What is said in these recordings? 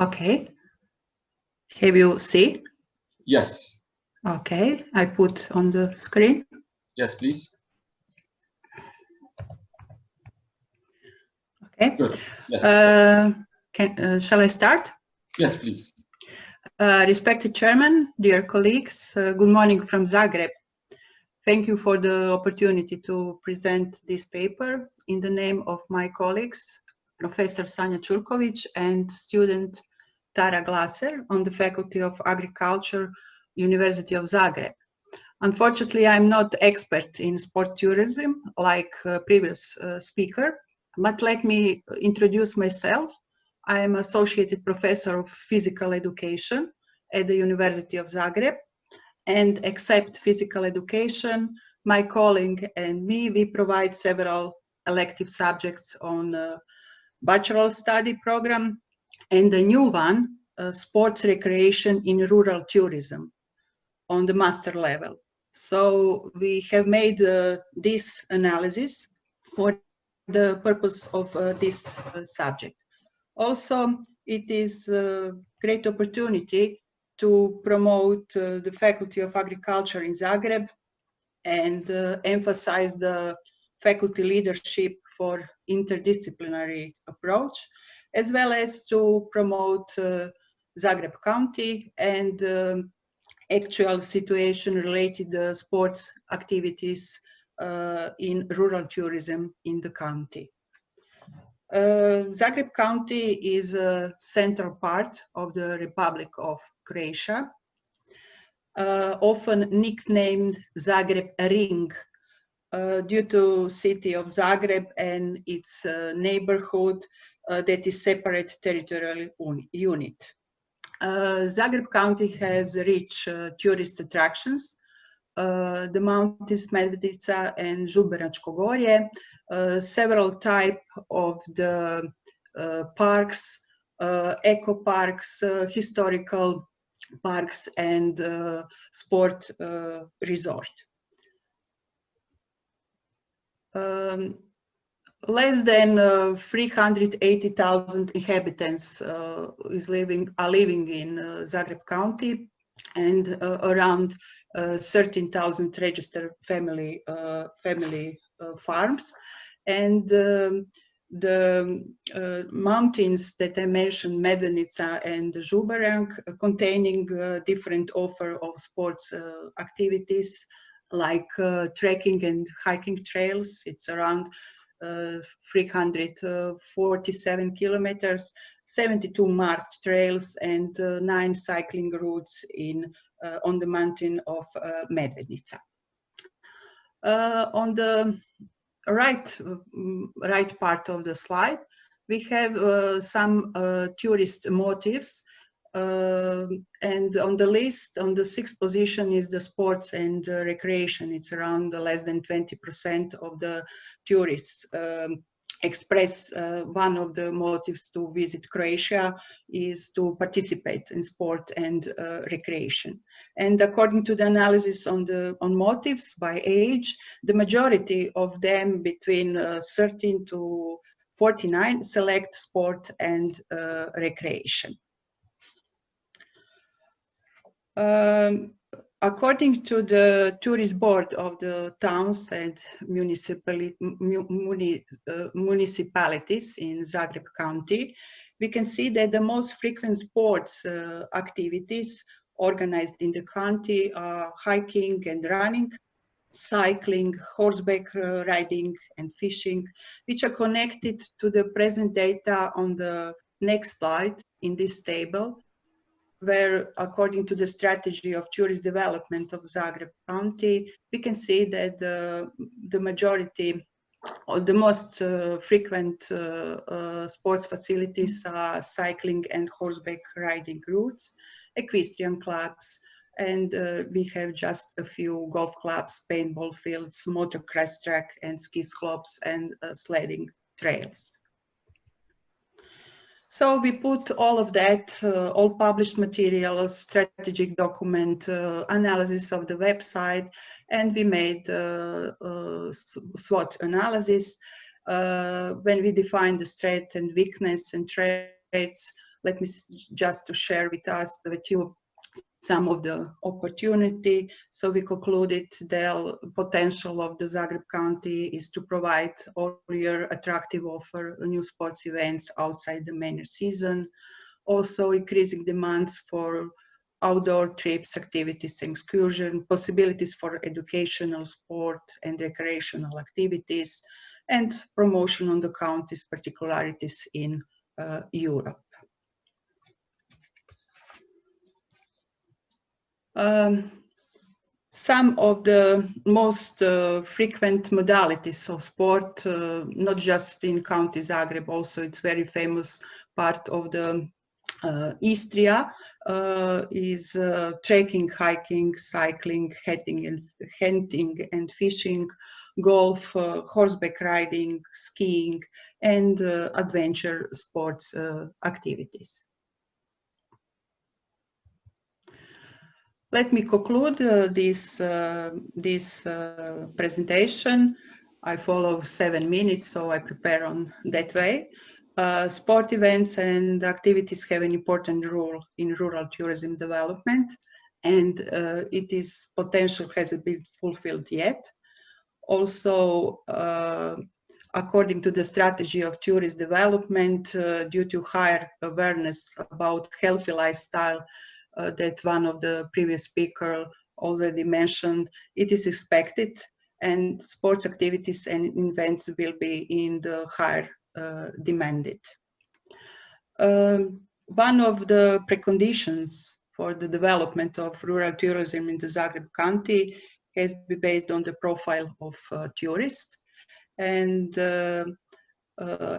Okay. Have you see? Yes. Okay, I put on the screen. Yes, please. Okay. Good. Yes. Shall I start? Yes, please. Respected Chairman, dear colleagues, good morning from Zagreb. Thank you for the opportunity to present this paper in the name of my colleagues, Professor Sanja Čurković and student Tara Glaser on the Faculty of Agriculture, University of Zagreb. Unfortunately, I'm not expert in sport tourism like previous speaker, but let me introduce myself. I am Associated Professor of Physical Education at the University of Zagreb, and except physical education, my colleague and me, we provide several elective subjects on bachelor study program, and the new one, sports recreation in rural tourism on the master level. So we have made this analysis for the purpose of this subject. Also, it is a great opportunity to promote the Faculty of Agriculture in Zagreb and emphasize the faculty leadership for interdisciplinary approach, as well as to promote Zagreb County and actual situation related to sports activities in rural tourism in the county. Zagreb County is a central part of the Republic of Croatia, often nicknamed Zagreb Ring due to city of Zagreb and its neighborhood that is separate territorial unit. Zagreb County has rich tourist attractions. The mountains Medvednica and Žubenačko Gorje, several types of the parks, eco parks, historical parks, and sport resort. Less than 380,000 inhabitants are living in Zagreb County, and around 13,000 registered family farms. And the mountains that I mentioned, Medvednica and Žuberank, containing different offer of sports activities like trekking and hiking trails. It's around 347 kilometers, 72 marked trails, and 9 cycling routes on the mountain of Medvednica. On the right part of the slide, we have some tourist motives. And on the list, on the 6th position is the sports and recreation. It's around less than 20% of the tourists express one of the motives to visit Croatia is to participate in sport and recreation. And according to the analysis on motives by age, the majority of them between 13 to 49 select sport and recreation. According to the tourist board of the towns and municipalities in Zagreb County, we can see that the most frequent sports activities organized in the county are hiking and running, cycling, horseback riding, and fishing, which are connected to the present data on the next slide in this table, where according to the strategy of tourist development of Zagreb County, we can see that the majority or the most frequent sports facilities are cycling and horseback riding routes, equestrian clubs, and we have just a few golf clubs, paintball fields, motocross track, and ski slopes and sledding trails. So we put all of that, all published materials, strategic document, analysis of the website, and we made SWOT analysis. When we define the strength and weakness and traits, let me just to share with you some of the opportunity. So we concluded the potential of the Zagreb County is to provide all year attractive offer new sports events outside the main season. Also increasing demands for outdoor trips, activities, excursion, possibilities for educational, sport and recreational activities, and promotion on the county's particularities in Europe. Some of the most frequent modalities of sport, not just in County Zagreb, also it's very famous part of the Istria, is trekking, hiking, cycling, hunting and fishing, golf, horseback riding, skiing, and adventure sports activities. Let me conclude this presentation. I follow 7 minutes, so I prepare on that way. Sport events and activities have an important role in rural tourism development, and its potential hasn't been fulfilled yet. Also, according to the strategy of tourist development, due to higher awareness about healthy lifestyle, that one of the previous speakers already mentioned, it is expected, and sports activities and events will be in the higher demanded. One of the preconditions for the development of rural tourism in the Zagreb County has been based on the profile of tourists, and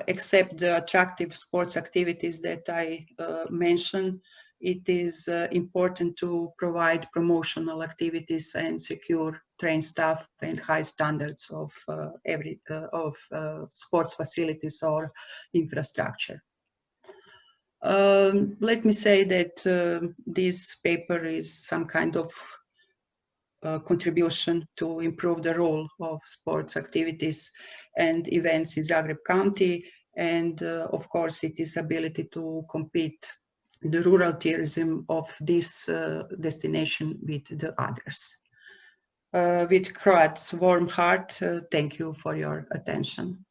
except the attractive sports activities that I mentioned, it is important to provide promotional activities and secure trained staff and high standards of sports facilities or infrastructure. Let me say that this paper is some kind of contribution to improve the role of sports activities and events in Zagreb County, and of course it is ability to compete the rural tourism of this destination with the others. With Croat's warm heart, thank you for your attention.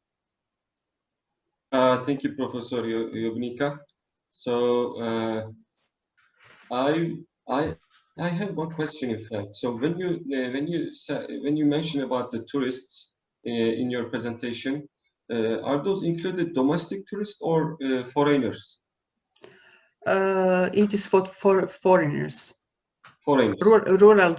Thank you, Professor Jogunica. So I have one question, in fact. So when you mention about the tourists in your presentation, are those included domestic tourists or foreigners? It is for foreigners. Foreigners. Rural.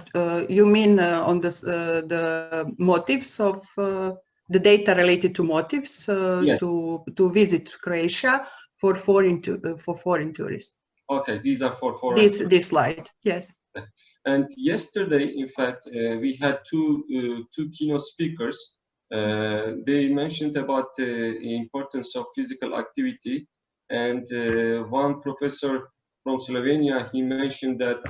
You mean on the motives of the data related to motives Yes. to visit Croatia for foreign tourists? Okay, these are for foreign. This slide, yes. And yesterday, in fact, we had two keynote speakers. They mentioned about the importance of physical activity, and one professor from Slovenia, he mentioned that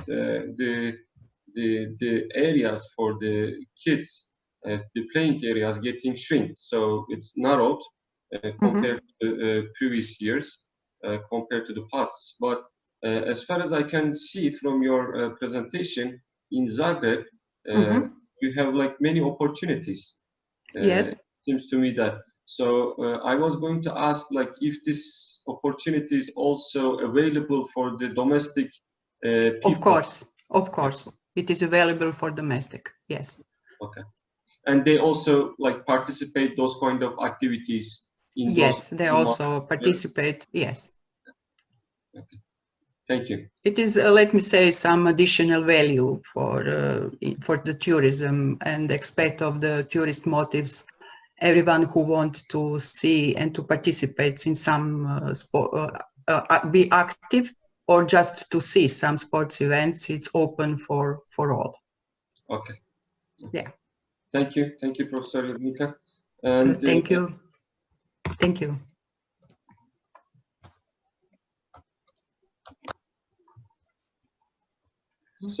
the areas for the kids, the playing areas, getting shrink. So it's narrowed compared to previous years, compared to the past. But as far as I can see from your presentation, in Zagreb, you have like many opportunities. Yes. Seems to me that. So I was going to ask, like, if this opportunity is also available for the domestic people. Of course, it is available for domestic. Yes. Okay. And they also like participate those kind of activities in yes, those. they also participate. Yes. Okay. Thank you. It is, let me say, some additional value for the tourism and aspect of the tourist motives. Everyone who wants to see and to participate in some sport, be active, or just to see some sports events, it's open for all. Okay. Yeah. Thank you, Professor Jogunica. And thank you. Thank you. So.